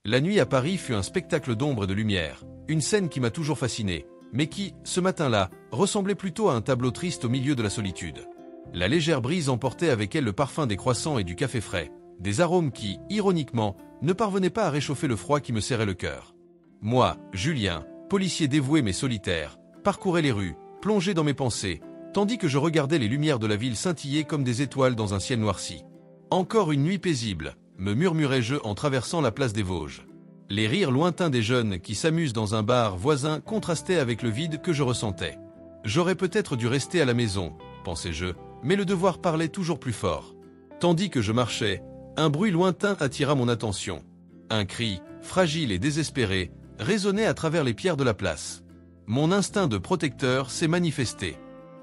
La nuit à Paris fut un spectacle d'ombre et de lumière, une scène qui m'a toujours fasciné, mais qui, ce matin-là, ressemblait plutôt à un tableau triste au milieu de la solitude. La légère brise emportait avec elle le parfum des croissants et du café frais, des arômes qui, ironiquement, ne parvenaient pas à réchauffer le froid qui me serrait le cœur. Moi, Julien, policier dévoué mais solitaire, parcourais les rues, plongé dans mes pensées, tandis que je regardais les lumières de la ville scintiller comme des étoiles dans un ciel noirci. Encore une nuit paisible, me murmurais-je en traversant la place des Vosges. Les rires lointains des jeunes qui s'amusent dans un bar voisin contrastaient avec le vide que je ressentais. J'aurais peut-être dû rester à la maison, pensais-je, mais le devoir parlait toujours plus fort. Tandis que je marchais, un bruit lointain attira mon attention. Un cri, fragile et désespéré, résonnait à travers les pierres de la place. Mon instinct de protecteur s'est manifesté.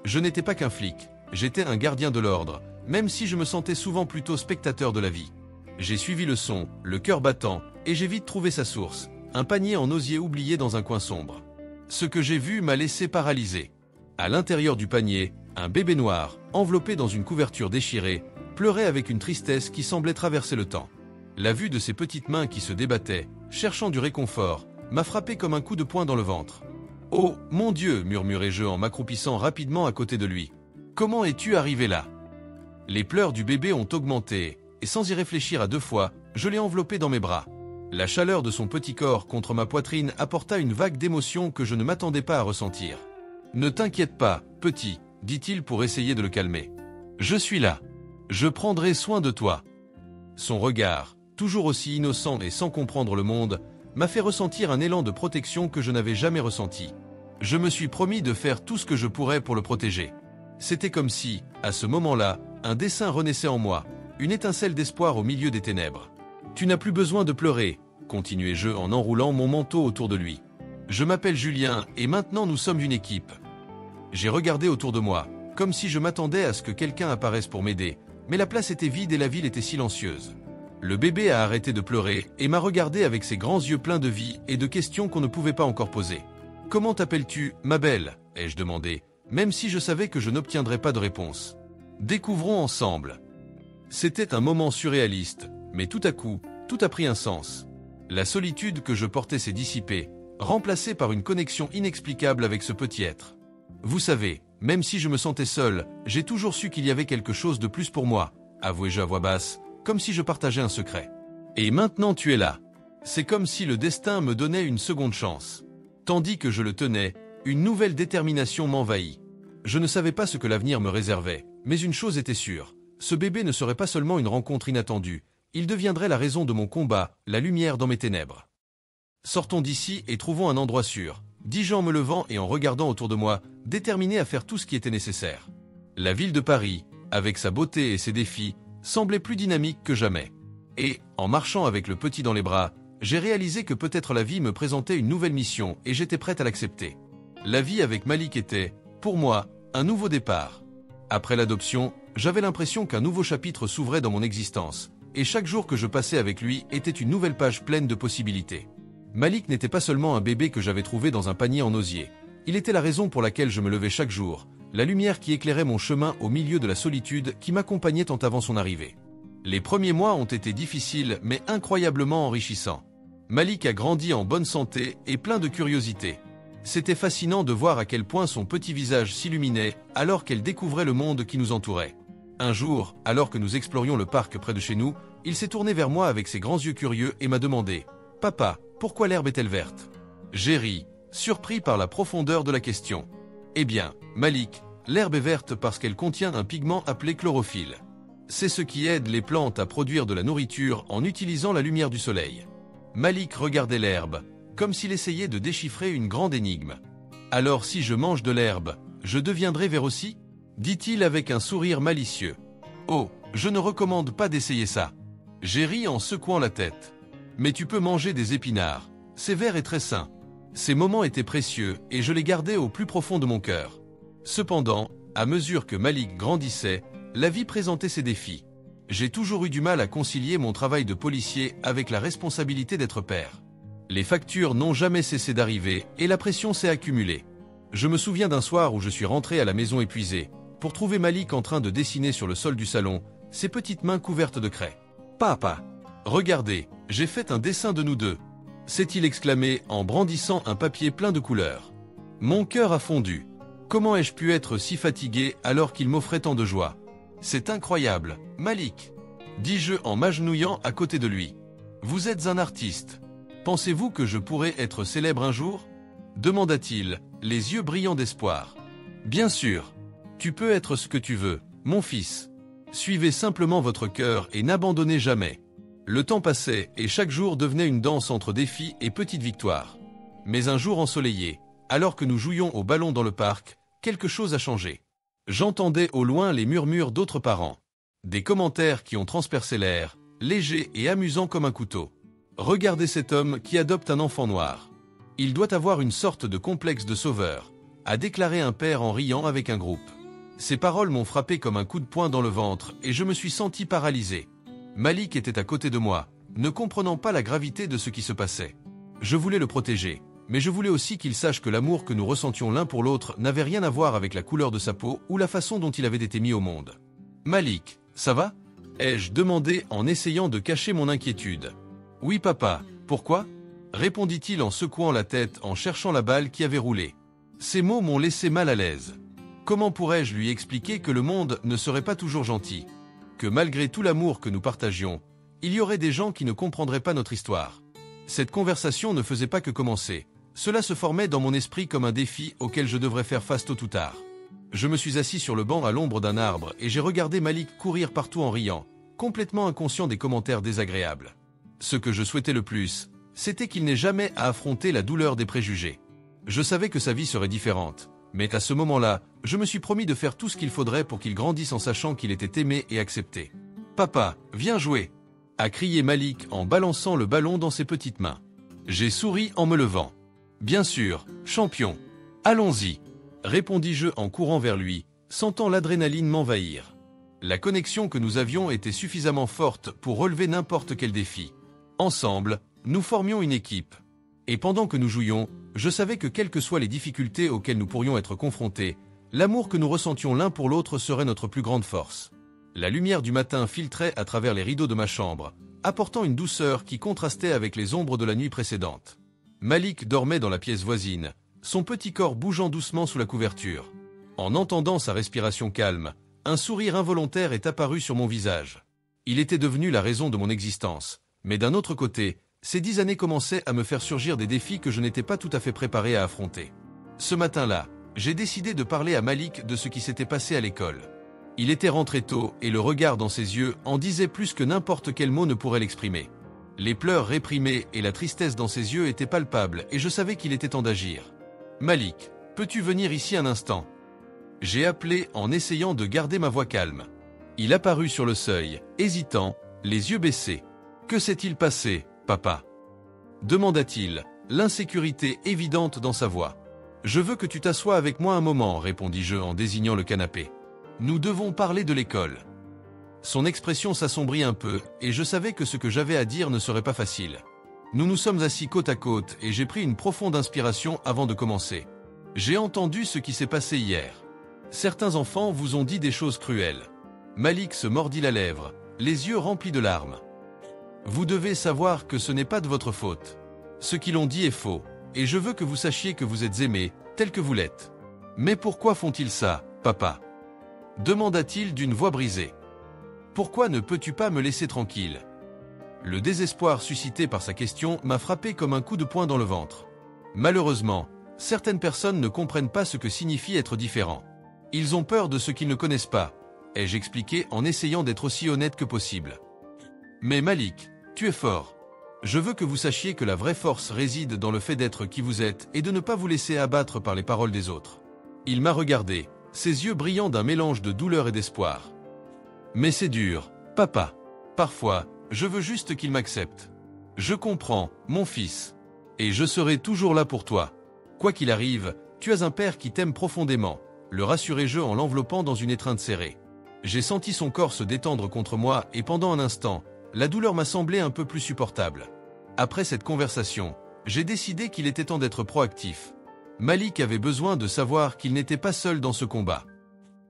Je n'étais pas qu'un flic, j'étais un gardien de l'ordre, même si je me sentais souvent plutôt spectateur de la vie. J'ai suivi le son, le cœur battant, et j'ai vite trouvé sa source, un panier en osier oublié dans un coin sombre. Ce que j'ai vu m'a laissé paralysé. À l'intérieur du panier, un bébé noir, enveloppé dans une couverture déchirée, pleurait avec une tristesse qui semblait traverser le temps. La vue de ses petites mains qui se débattaient, cherchant du réconfort, m'a frappé comme un coup de poing dans le ventre. « Oh, mon Dieu !» murmurai-je en m'accroupissant rapidement à côté de lui. « Comment es-tu arrivé là ?» Les pleurs du bébé ont augmenté, et sans y réfléchir à deux fois, je l'ai enveloppé dans mes bras. La chaleur de son petit corps contre ma poitrine apporta une vague d'émotion que je ne m'attendais pas à ressentir. « Ne t'inquiète pas, petit », dit-il pour essayer de le calmer. « Je suis là. Je prendrai soin de toi. » Son regard, toujours aussi innocent et sans comprendre le monde, m'a fait ressentir un élan de protection que je n'avais jamais ressenti. Je me suis promis de faire tout ce que je pourrais pour le protéger. C'était comme si, à ce moment-là, un dessein renaissait en moi, une étincelle d'espoir au milieu des ténèbres. « Tu n'as plus besoin de pleurer », continuai-je en enroulant mon manteau autour de lui. « Je m'appelle Julien et maintenant nous sommes une équipe. » J'ai regardé autour de moi, comme si je m'attendais à ce que quelqu'un apparaisse pour m'aider, mais la place était vide et la ville était silencieuse. Le bébé a arrêté de pleurer et m'a regardé avec ses grands yeux pleins de vie et de questions qu'on ne pouvait pas encore poser. « Comment t'appelles-tu, ma belle ?» ai-je demandé, même si je savais que je n'obtiendrais pas de réponse. « Découvrons ensemble. » C'était un moment surréaliste, mais tout à coup, tout a pris un sens. La solitude que je portais s'est dissipée, remplacée par une connexion inexplicable avec ce petit être. Vous savez, même si je me sentais seul, j'ai toujours su qu'il y avait quelque chose de plus pour moi, avouai-je à voix basse, comme si je partageais un secret. Et maintenant tu es là. C'est comme si le destin me donnait une seconde chance. Tandis que je le tenais, une nouvelle détermination m'envahit. Je ne savais pas ce que l'avenir me réservait, mais une chose était sûre, ce bébé ne serait pas seulement une rencontre inattendue, il deviendrait la raison de mon combat, la lumière dans mes ténèbres. Sortons d'ici et trouvons un endroit sûr, dis-je en me levant et en regardant autour de moi, déterminé à faire tout ce qui était nécessaire. La ville de Paris, avec sa beauté et ses défis, semblait plus dynamique que jamais. Et, en marchant avec le petit dans les bras, j'ai réalisé que peut-être la vie me présentait une nouvelle mission et j'étais prête à l'accepter. La vie avec Malik était, pour moi, un nouveau départ. Après l'adoption, j'avais l'impression qu'un nouveau chapitre s'ouvrait dans mon existence, et chaque jour que je passais avec lui était une nouvelle page pleine de possibilités. Malik n'était pas seulement un bébé que j'avais trouvé dans un panier en osier. Il était la raison pour laquelle je me levais chaque jour, la lumière qui éclairait mon chemin au milieu de la solitude qui m'accompagnait tant avant son arrivée. Les premiers mois ont été difficiles mais incroyablement enrichissants. Malik a grandi en bonne santé et plein de curiosité. C'était fascinant de voir à quel point son petit visage s'illuminait alors qu'elle découvrait le monde qui nous entourait. Un jour, alors que nous explorions le parc près de chez nous, il s'est tourné vers moi avec ses grands yeux curieux et m'a demandé « Papa, pourquoi l'herbe est-elle verte ?» J'ai ri, surpris par la profondeur de la question. Eh bien, Malik, l'herbe est verte parce qu'elle contient un pigment appelé chlorophylle. C'est ce qui aide les plantes à produire de la nourriture en utilisant la lumière du soleil. Malik regardait l'herbe, comme s'il essayait de déchiffrer une grande énigme. « Alors si je mange de l'herbe, je deviendrai vert aussi ?» dit-il avec un sourire malicieux. « Oh, je ne recommande pas d'essayer ça. » J'ai ri en secouant la tête. « Mais tu peux manger des épinards, c'est vert et très sain. » Ces moments étaient précieux et je les gardais au plus profond de mon cœur. Cependant, à mesure que Malik grandissait, la vie présentait ses défis. J'ai toujours eu du mal à concilier mon travail de policier avec la responsabilité d'être père. Les factures n'ont jamais cessé d'arriver et la pression s'est accumulée. Je me souviens d'un soir où je suis rentré à la maison épuisé, pour trouver Malik en train de dessiner sur le sol du salon, ses petites mains couvertes de craie. « Papa, Regardez, j'ai fait un dessin de nous deux. S'est-il exclamé en brandissant un papier plein de couleurs. Mon cœur a fondu. Comment ai-je pu être si fatigué alors qu'il m'offrait tant de joie? C'est incroyable, Malik, dis-je en m'agenouillant à côté de lui. Vous êtes un artiste. Pensez-vous que je pourrais être célèbre un jour? Demanda-t-il, les yeux brillants d'espoir. Bien sûr. Tu peux être ce que tu veux, mon fils. Suivez simplement votre cœur et n'abandonnez jamais. Le temps passait et chaque jour devenait une danse entre défis et petites victoires. Mais un jour ensoleillé, alors que nous jouions au ballon dans le parc, quelque chose a changé. J'entendais au loin les murmures d'autres parents. Des commentaires qui ont transpercé l'air, légers et amusants comme un couteau. Regardez cet homme qui adopte un enfant noir. Il doit avoir une sorte de complexe de sauveur, a déclaré un père en riant avec un groupe. Ces paroles m'ont frappé comme un coup de poing dans le ventre et je me suis senti paralysé. Malik était à côté de moi, ne comprenant pas la gravité de ce qui se passait. Je voulais le protéger, mais je voulais aussi qu'il sache que l'amour que nous ressentions l'un pour l'autre n'avait rien à voir avec la couleur de sa peau ou la façon dont il avait été mis au monde. Malik, ça va? Ai-je demandé en essayant de cacher mon inquiétude. Oui papa, pourquoi? Répondit-il en secouant la tête en cherchant la balle qui avait roulé. Ces mots m'ont laissé mal à l'aise. Comment pourrais-je lui expliquer que le monde ne serait pas toujours gentil? Que malgré tout l'amour que nous partagions, il y aurait des gens qui ne comprendraient pas notre histoire. Cette conversation ne faisait pas que commencer. Cela se formait dans mon esprit comme un défi auquel je devrais faire face tôt ou tard. Je me suis assis sur le banc à l'ombre d'un arbre et j'ai regardé Malik courir partout en riant, complètement inconscient des commentaires désagréables. Ce que je souhaitais le plus, c'était qu'il n'ait jamais à affronter la douleur des préjugés. Je savais que sa vie serait différente, mais à ce moment-là, je me suis promis de faire tout ce qu'il faudrait pour qu'il grandisse en sachant qu'il était aimé et accepté. « Papa, viens jouer !» a crié Malik en balançant le ballon dans ses petites mains. J'ai souri en me levant. « Bien sûr, champion. Allons-y !» répondis-je en courant vers lui, sentant l'adrénaline m'envahir. La connexion que nous avions était suffisamment forte pour relever n'importe quel défi. Ensemble, nous formions une équipe. Et pendant que nous jouions, je savais que quelles que soient les difficultés auxquelles nous pourrions être confrontés, l'amour que nous ressentions l'un pour l'autre serait notre plus grande force. La lumière du matin filtrait à travers les rideaux de ma chambre, apportant une douceur qui contrastait avec les ombres de la nuit précédente. Malik dormait dans la pièce voisine, son petit corps bougeant doucement sous la couverture. En entendant sa respiration calme, un sourire involontaire est apparu sur mon visage. Il était devenu la raison de mon existence, mais d'un autre côté, ces 10 années commençaient à me faire surgir des défis que je n'étais pas tout à fait préparé à affronter. Ce matin-là, j'ai décidé de parler à Malik de ce qui s'était passé à l'école. Il était rentré tôt et le regard dans ses yeux en disait plus que n'importe quel mot ne pourrait l'exprimer. Les pleurs réprimés et la tristesse dans ses yeux étaient palpables et je savais qu'il était temps d'agir. « Malik, peux-tu venir ici un instant ?» J'ai appelé en essayant de garder ma voix calme. Il apparut sur le seuil, hésitant, les yeux baissés. « Que s'est-il passé, papa ?» demanda-t-il, l'insécurité évidente dans sa voix. « Je veux que tu t'assoies avec moi un moment, répondis-je en désignant le canapé. Nous devons parler de l'école. Son expression s'assombrit un peu, et je savais que ce que j'avais à dire ne serait pas facile. Nous nous sommes assis côte à côte et j'ai pris une profonde inspiration avant de commencer. J'ai entendu ce qui s'est passé hier. Certains enfants vous ont dit des choses cruelles. Malik se mordit la lèvre, les yeux remplis de larmes. Vous devez savoir que ce n'est pas de votre faute. Ce qu'ils ont dit est faux, et je veux que vous sachiez que vous êtes aimé, tel que vous l'êtes. Mais pourquoi font-ils ça, papa ? Demanda-t-il d'une voix brisée. Pourquoi ne peux-tu pas me laisser tranquille ? Le désespoir suscité par sa question m'a frappé comme un coup de poing dans le ventre. Malheureusement, certaines personnes ne comprennent pas ce que signifie être différent. Ils ont peur de ce qu'ils ne connaissent pas, ai-je expliqué en essayant d'être aussi honnête que possible. Mais Malik, tu es fort. Je veux que vous sachiez que la vraie force réside dans le fait d'être qui vous êtes et de ne pas vous laisser abattre par les paroles des autres. Il m'a regardé, ses yeux brillants d'un mélange de douleur et d'espoir. Mais c'est dur, papa. Parfois, je veux juste qu'il m'accepte. Je comprends, mon fils. Et je serai toujours là pour toi. Quoi qu'il arrive, tu as un père qui t'aime profondément, le rassurai-je en l'enveloppant dans une étreinte serrée. J'ai senti son corps se détendre contre moi et pendant un instant, la douleur m'a semblé un peu plus supportable. Après cette conversation, j'ai décidé qu'il était temps d'être proactif. Malik avait besoin de savoir qu'il n'était pas seul dans ce combat.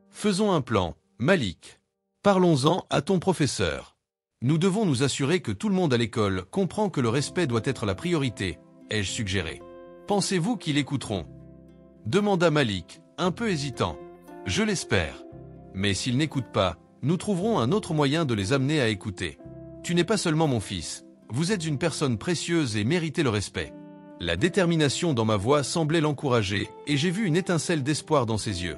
Faisons un plan, Malik. Parlons-en à ton professeur. Nous devons nous assurer que tout le monde à l'école comprend que le respect doit être la priorité, ai-je suggéré. Pensez-vous qu'ils écouteront? Demanda Malik, un peu hésitant. Je l'espère. Mais s'ils n'écoutent pas, nous trouverons un autre moyen de les amener à écouter. Tu n'es pas seulement mon fils, vous êtes une personne précieuse et méritez le respect. La détermination dans ma voix semblait l'encourager et j'ai vu une étincelle d'espoir dans ses yeux.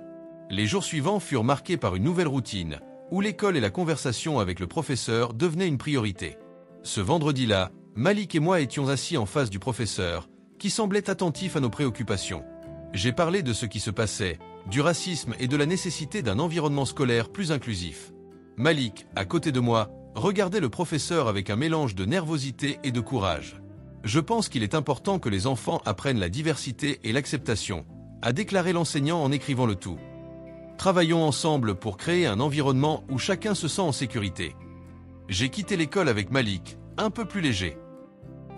Les jours suivants furent marqués par une nouvelle routine, où l'école et la conversation avec le professeur devenaient une priorité. Ce vendredi-là, Malik et moi étions assis en face du professeur, qui semblait attentif à nos préoccupations. J'ai parlé de ce qui se passait, du racisme et de la nécessité d'un environnement scolaire plus inclusif. Malik, à côté de moi, regardait le professeur avec un mélange de nervosité et de courage. Je pense qu'il est important que les enfants apprennent la diversité et l'acceptation, a déclaré l'enseignant en écrivant le tout. Travaillons ensemble pour créer un environnement où chacun se sent en sécurité. J'ai quitté l'école avec Malik, un peu plus léger.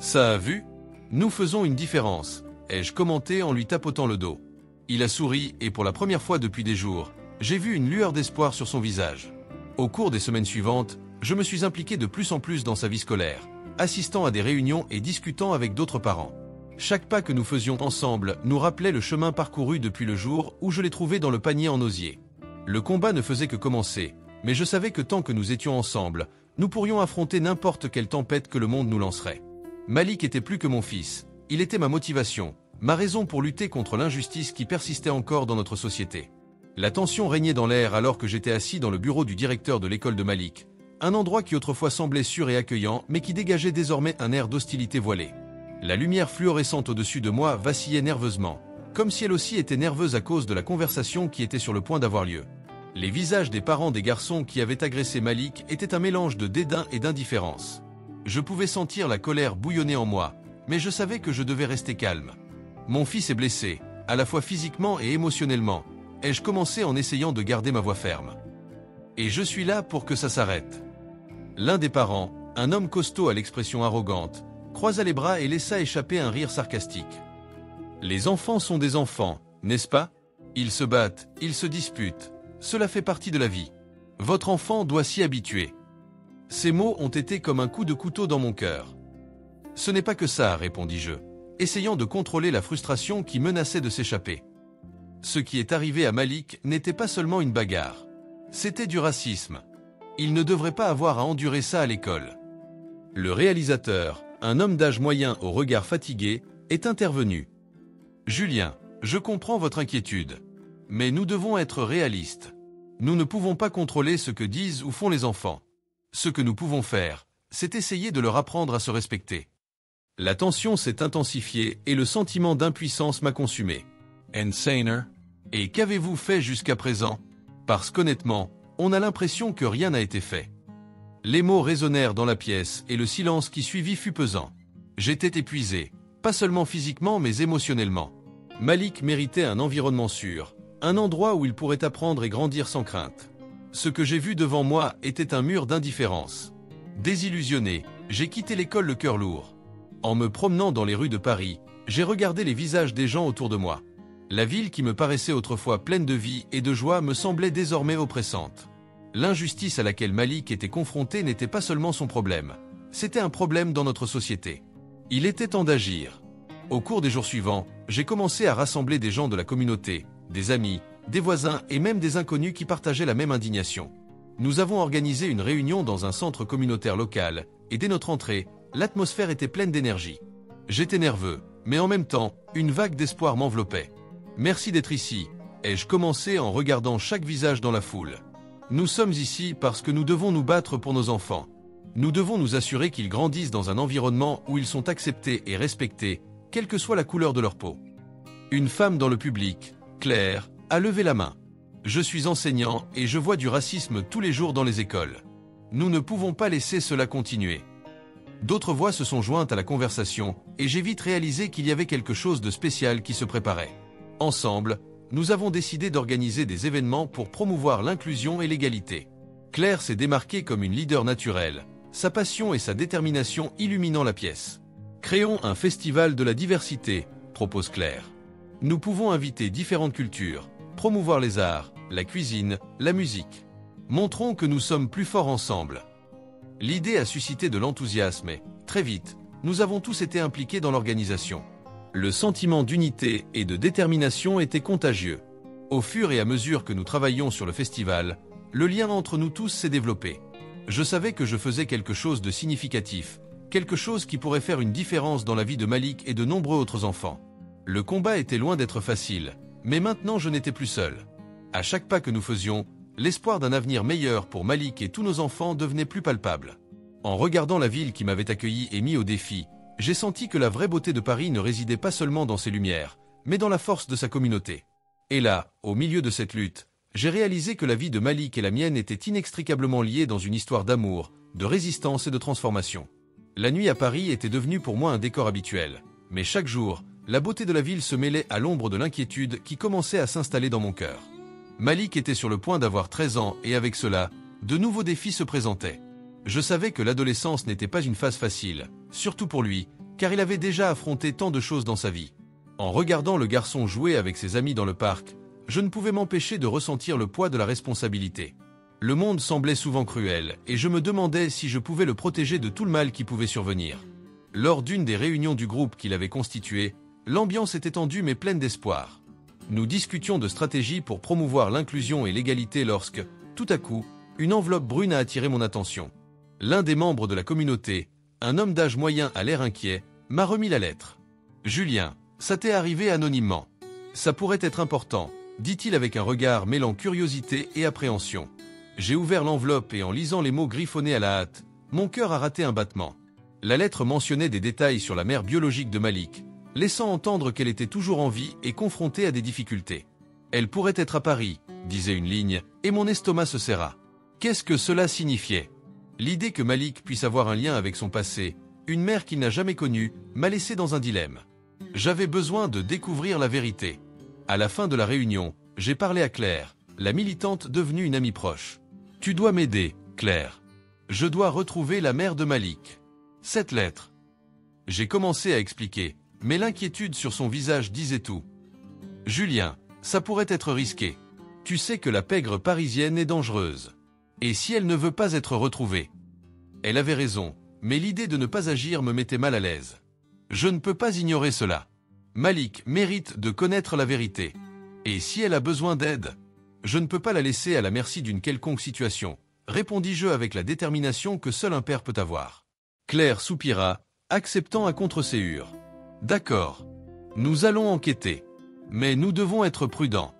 Ça a vu? Nous faisons une différence, ai-je commenté en lui tapotant le dos. Il a souri et pour la première fois depuis des jours, j'ai vu une lueur d'espoir sur son visage. Au cours des semaines suivantes, je me suis impliqué de plus en plus dans sa vie scolaire, assistant à des réunions et discutant avec d'autres parents. Chaque pas que nous faisions ensemble nous rappelait le chemin parcouru depuis le jour où je l'ai trouvé dans le panier en osier. Le combat ne faisait que commencer, mais je savais que tant que nous étions ensemble, nous pourrions affronter n'importe quelle tempête que le monde nous lancerait. Malik était plus que mon fils, il était ma motivation, ma raison pour lutter contre l'injustice qui persistait encore dans notre société. La tension régnait dans l'air alors que j'étais assis dans le bureau du directeur de l'école de Malik, un endroit qui autrefois semblait sûr et accueillant mais qui dégageait désormais un air d'hostilité voilée. La lumière fluorescente au-dessus de moi vacillait nerveusement, comme si elle aussi était nerveuse à cause de la conversation qui était sur le point d'avoir lieu. Les visages des parents des garçons qui avaient agressé Malik étaient un mélange de dédain et d'indifférence. Je pouvais sentir la colère bouillonner en moi, mais je savais que je devais rester calme. Mon fils est blessé, à la fois physiquement et émotionnellement, ai-je commencé en essayant de garder ma voix ferme. Et je suis là pour que ça s'arrête. L'un des parents, un homme costaud à l'expression arrogante, croisa les bras et laissa échapper un rire sarcastique. Les enfants sont des enfants, n'est-ce pas? Ils se battent, ils se disputent. Cela fait partie de la vie. Votre enfant doit s'y habituer. Ces mots ont été comme un coup de couteau dans mon cœur. Ce n'est pas que ça, répondis-je, essayant de contrôler la frustration qui menaçait de s'échapper. Ce qui est arrivé à Malik n'était pas seulement une bagarre. C'était du racisme. Il ne devrait pas avoir à endurer ça à l'école. Le réalisateur, un homme d'âge moyen au regard fatigué, est intervenu. Julien, je comprends votre inquiétude. Mais nous devons être réalistes. Nous ne pouvons pas contrôler ce que disent ou font les enfants. Ce que nous pouvons faire, c'est essayer de leur apprendre à se respecter. La tension s'est intensifiée et le sentiment d'impuissance m'a consumé. Insaner. Et qu'avez-vous fait jusqu'à présent? Parce qu'honnêtement, on a l'impression que rien n'a été fait. Les mots résonnèrent dans la pièce et le silence qui suivit fut pesant. J'étais épuisé, pas seulement physiquement mais émotionnellement. Malik méritait un environnement sûr, un endroit où il pourrait apprendre et grandir sans crainte. Ce que j'ai vu devant moi était un mur d'indifférence. Désillusionné, j'ai quitté l'école le cœur lourd. En me promenant dans les rues de Paris, j'ai regardé les visages des gens autour de moi. La ville qui me paraissait autrefois pleine de vie et de joie me semblait désormais oppressante. L'injustice à laquelle Malik était confronté n'était pas seulement son problème, c'était un problème dans notre société. Il était temps d'agir. Au cours des jours suivants, j'ai commencé à rassembler des gens de la communauté, des amis, des voisins et même des inconnus qui partageaient la même indignation. Nous avons organisé une réunion dans un centre communautaire local, et dès notre entrée, l'atmosphère était pleine d'énergie. J'étais nerveux, mais en même temps, une vague d'espoir m'enveloppait. Merci d'être ici, ai-je commencé en regardant chaque visage dans la foule. Nous sommes ici parce que nous devons nous battre pour nos enfants. Nous devons nous assurer qu'ils grandissent dans un environnement où ils sont acceptés et respectés, quelle que soit la couleur de leur peau. Une femme dans le public, Claire, a levé la main. Je suis enseignant et je vois du racisme tous les jours dans les écoles. Nous ne pouvons pas laisser cela continuer. D'autres voix se sont jointes à la conversation et j'ai vite réalisé qu'il y avait quelque chose de spécial qui se préparait. Ensemble, nous avons décidé d'organiser des événements pour promouvoir l'inclusion et l'égalité. Claire s'est démarquée comme une leader naturelle, sa passion et sa détermination illuminant la pièce. Créons un festival de la diversité, propose Claire. Nous pouvons inviter différentes cultures, promouvoir les arts, la cuisine, la musique. Montrons que nous sommes plus forts ensemble. L'idée a suscité de l'enthousiasme et, très vite, nous avons tous été impliqués dans l'organisation. Le sentiment d'unité et de détermination était contagieux. Au fur et à mesure que nous travaillions sur le festival, le lien entre nous tous s'est développé. Je savais que je faisais quelque chose de significatif, quelque chose qui pourrait faire une différence dans la vie de Malik et de nombreux autres enfants. Le combat était loin d'être facile, mais maintenant je n'étais plus seul. À chaque pas que nous faisions, l'espoir d'un avenir meilleur pour Malik et tous nos enfants devenait plus palpable. En regardant la ville qui m'avait accueilli et mis au défi, j'ai senti que la vraie beauté de Paris ne résidait pas seulement dans ses lumières, mais dans la force de sa communauté. Et là, au milieu de cette lutte, j'ai réalisé que la vie de Malik et la mienne étaient inextricablement liées dans une histoire d'amour, de résistance et de transformation. La nuit à Paris était devenue pour moi un décor habituel, mais chaque jour, la beauté de la ville se mêlait à l'ombre de l'inquiétude qui commençait à s'installer dans mon cœur. Malik était sur le point d'avoir 13 ans et avec cela, de nouveaux défis se présentaient. Je savais que l'adolescence n'était pas une phase facile, surtout pour lui, car il avait déjà affronté tant de choses dans sa vie. En regardant le garçon jouer avec ses amis dans le parc, je ne pouvais m'empêcher de ressentir le poids de la responsabilité. Le monde semblait souvent cruel, et je me demandais si je pouvais le protéger de tout le mal qui pouvait survenir. Lors d'une des réunions du groupe qu'il avait constitué, l'ambiance était tendue mais pleine d'espoir. Nous discutions de stratégies pour promouvoir l'inclusion et l'égalité lorsque, tout à coup, une enveloppe brune a attiré mon attention. L'un des membres de la communauté, un homme d'âge moyen à l'air inquiet, m'a remis la lettre. « Julien, ça t'est arrivé anonymement. Ça pourrait être important, » dit-il avec un regard mêlant curiosité et appréhension. J'ai ouvert l'enveloppe et en lisant les mots griffonnés à la hâte, mon cœur a raté un battement. La lettre mentionnait des détails sur la mère biologique de Malik, laissant entendre qu'elle était toujours en vie et confrontée à des difficultés. « Elle pourrait être à Paris », disait une ligne, et mon estomac se serra. Qu'est-ce que cela signifiait ? L'idée que Malik puisse avoir un lien avec son passé, une mère qu'il n'a jamais connue, m'a laissé dans un dilemme. J'avais besoin de découvrir la vérité. À la fin de la réunion, j'ai parlé à Claire, la militante devenue une amie proche. « Tu dois m'aider, Claire. Je dois retrouver la mère de Malik. Cette lettre. » J'ai commencé à expliquer, mais l'inquiétude sur son visage disait tout. « Julien, ça pourrait être risqué. Tu sais que la pègre parisienne est dangereuse. Et si elle ne veut pas être retrouvée ?» Elle avait raison, mais l'idée de ne pas agir me mettait mal à l'aise. Je ne peux pas ignorer cela. Malik mérite de connaître la vérité. Et si elle a besoin d'aide, je ne peux pas la laisser à la merci d'une quelconque situation, répondis-je avec la détermination que seul un père peut avoir. Claire soupira, acceptant à contre-séhure. D'accord. Nous allons enquêter. Mais nous devons être prudents.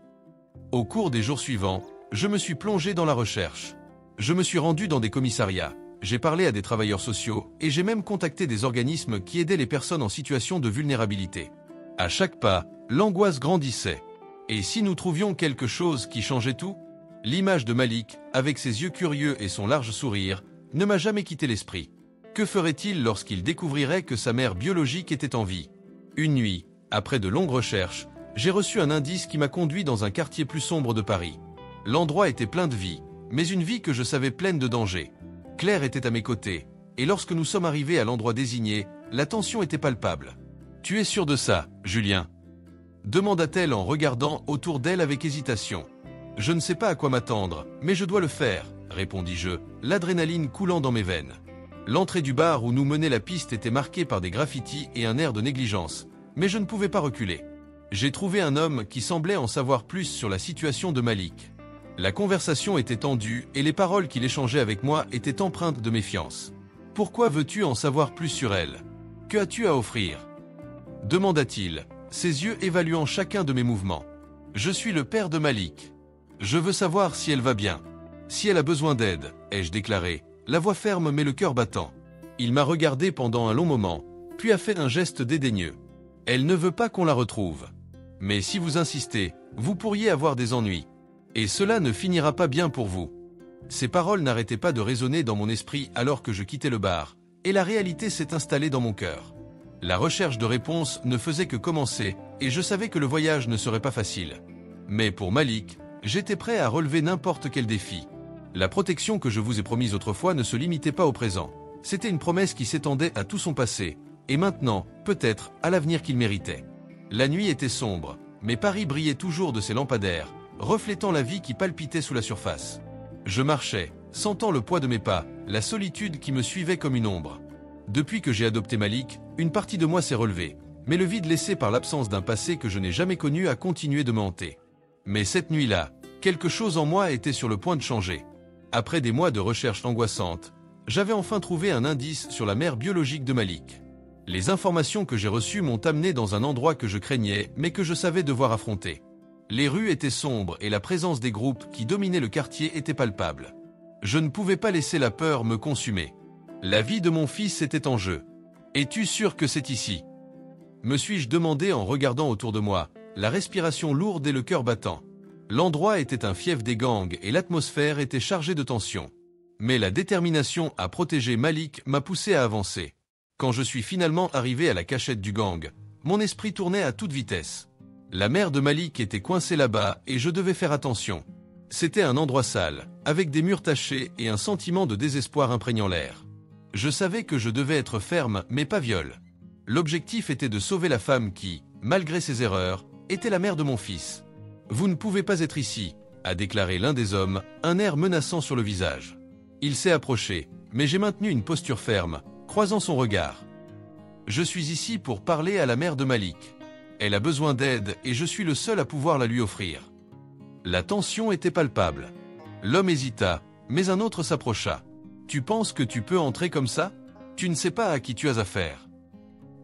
Au cours des jours suivants, je me suis plongé dans la recherche. Je me suis rendu dans des commissariats, j'ai parlé à des travailleurs sociaux et j'ai même contacté des organismes qui aidaient les personnes en situation de vulnérabilité. À chaque pas, l'angoisse grandissait. Et si nous trouvions quelque chose qui changeait tout ? L'image de Malik, avec ses yeux curieux et son large sourire, ne m'a jamais quitté l'esprit. Que ferait-il lorsqu'il découvrirait que sa mère biologique était en vie ? Une nuit, après de longues recherches, j'ai reçu un indice qui m'a conduit dans un quartier plus sombre de Paris. L'endroit était plein de vie, mais une vie que je savais pleine de dangers. Claire était à mes côtés, et lorsque nous sommes arrivés à l'endroit désigné, la tension était palpable. « Tu es sûr de ça, Julien ?» demanda-t-elle en regardant autour d'elle avec hésitation. « Je ne sais pas à quoi m'attendre, mais je dois le faire, » répondis-je, l'adrénaline coulant dans mes veines. L'entrée du bar où nous menait la piste était marquée par des graffitis et un air de négligence, mais je ne pouvais pas reculer. J'ai trouvé un homme qui semblait en savoir plus sur la situation de Malik. La conversation était tendue et les paroles qu'il échangeait avec moi étaient empreintes de méfiance. « Pourquoi veux-tu en savoir plus sur elle ? Que as-tu à offrir ?» demanda-t-il, ses yeux évaluant chacun de mes mouvements. « Je suis le père de Malik. Je veux savoir si elle va bien. Si elle a besoin d'aide, » ai-je déclaré, la voix ferme mais le cœur battant. Il m'a regardé pendant un long moment, puis a fait un geste dédaigneux. « Elle ne veut pas qu'on la retrouve. Mais si vous insistez, vous pourriez avoir des ennuis. Et cela ne finira pas bien pour vous. » Ces paroles n'arrêtaient pas de résonner dans mon esprit alors que je quittais le bar, et la réalité s'est installée dans mon cœur. La recherche de réponses ne faisait que commencer, et je savais que le voyage ne serait pas facile. Mais pour Malik, j'étais prêt à relever n'importe quel défi. La protection que je vous ai promise autrefois ne se limitait pas au présent. C'était une promesse qui s'étendait à tout son passé, et maintenant, peut-être, à l'avenir qu'il méritait. La nuit était sombre, mais Paris brillait toujours de ses lampadaires, reflétant la vie qui palpitait sous la surface. Je marchais, sentant le poids de mes pas, la solitude qui me suivait comme une ombre. Depuis que j'ai adopté Malik, une partie de moi s'est relevée, mais le vide laissé par l'absence d'un passé que je n'ai jamais connu a continué de me hanter. Mais cette nuit-là, quelque chose en moi était sur le point de changer. Après des mois de recherches angoissantes, j'avais enfin trouvé un indice sur la mère biologique de Malik. Les informations que j'ai reçues m'ont amené dans un endroit que je craignais, mais que je savais devoir affronter. Les rues étaient sombres et la présence des groupes qui dominaient le quartier était palpable. Je ne pouvais pas laisser la peur me consumer. La vie de mon fils était en jeu. Es-tu sûr que c'est ici ? Me suis-je demandé en regardant autour de moi, la respiration lourde et le cœur battant. L'endroit était un fief des gangs et l'atmosphère était chargée de tension. Mais la détermination à protéger Malik m'a poussé à avancer. Quand je suis finalement arrivé à la cachette du gang, mon esprit tournait à toute vitesse. La mère de Malik était coincée là-bas et je devais faire attention. C'était un endroit sale, avec des murs tachés et un sentiment de désespoir imprégnant l'air. Je savais que je devais être ferme mais pas viol. L'objectif était de sauver la femme qui, malgré ses erreurs, était la mère de mon fils. « Vous ne pouvez pas être ici », a déclaré l'un des hommes, un air menaçant sur le visage. Il s'est approché, mais j'ai maintenu une posture ferme, croisant son regard. Je suis ici pour parler à la mère de Malik. Elle a besoin d'aide et je suis le seul à pouvoir la lui offrir. La tension était palpable. L'homme hésita, mais un autre s'approcha. « Tu penses que tu peux entrer comme ça ? Tu ne sais pas à qui tu as affaire. »«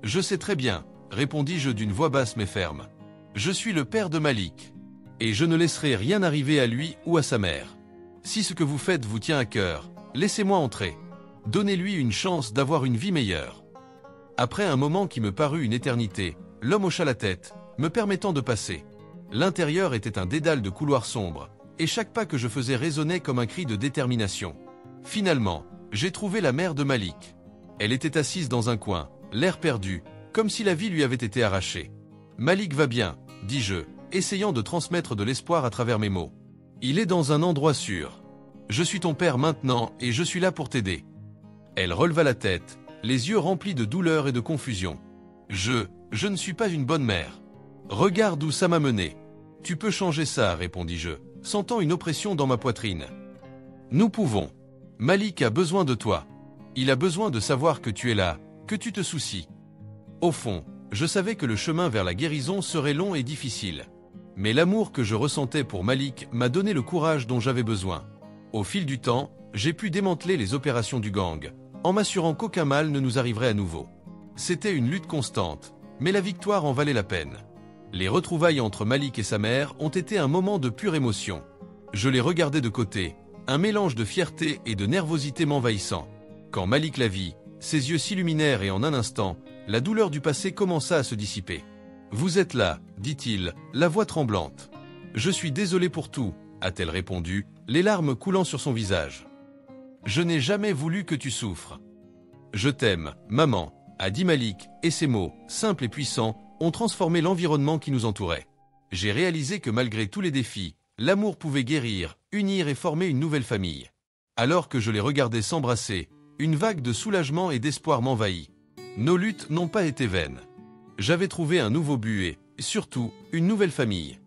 Je sais très bien, » répondis-je d'une voix basse mais ferme. « Je suis le père de Malik. Et je ne laisserai rien arriver à lui ou à sa mère. Si ce que vous faites vous tient à cœur, laissez-moi entrer. Donnez-lui une chance d'avoir une vie meilleure. » Après un moment qui me parut une éternité, l'homme hocha la tête, me permettant de passer. L'intérieur était un dédale de couloirs sombres, et chaque pas que je faisais résonnait comme un cri de détermination. Finalement, j'ai trouvé la mère de Malik. Elle était assise dans un coin, l'air perdu, comme si la vie lui avait été arrachée. « Malik va bien, » dis-je, essayant de transmettre de l'espoir à travers mes mots. « Il est dans un endroit sûr. Je suis ton père maintenant et je suis là pour t'aider. » Elle releva la tête, les yeux remplis de douleur et de confusion. « Je ne suis pas une bonne mère. Regarde où ça m'a mené. »« Tu peux changer ça, » répondis-je, sentant une oppression dans ma poitrine. « Nous pouvons. Malik a besoin de toi. Il a besoin de savoir que tu es là, que tu te soucies. » Au fond, je savais que le chemin vers la guérison serait long et difficile. Mais l'amour que je ressentais pour Malik m'a donné le courage dont j'avais besoin. Au fil du temps, j'ai pu démanteler les opérations du gang, en m'assurant qu'aucun mal ne nous arriverait à nouveau. C'était une lutte constante, mais la victoire en valait la peine. Les retrouvailles entre Malik et sa mère ont été un moment de pure émotion. Je les regardais de côté, un mélange de fierté et de nervosité m'envahissant. Quand Malik la vit, ses yeux s'illuminèrent et en un instant, la douleur du passé commença à se dissiper. « Vous êtes là, » dit-il, la voix tremblante. « Je suis désolé pour tout, » a-t-elle répondu, les larmes coulant sur son visage. « Je n'ai jamais voulu que tu souffres. »« Je t'aime, maman », a dit Malik, et ces mots, simples et puissants, ont transformé l'environnement qui nous entourait. J'ai réalisé que malgré tous les défis, l'amour pouvait guérir, unir et former une nouvelle famille. Alors que je les regardais s'embrasser, une vague de soulagement et d'espoir m'envahit. Nos luttes n'ont pas été vaines. J'avais trouvé un nouveau but et, surtout, une nouvelle famille.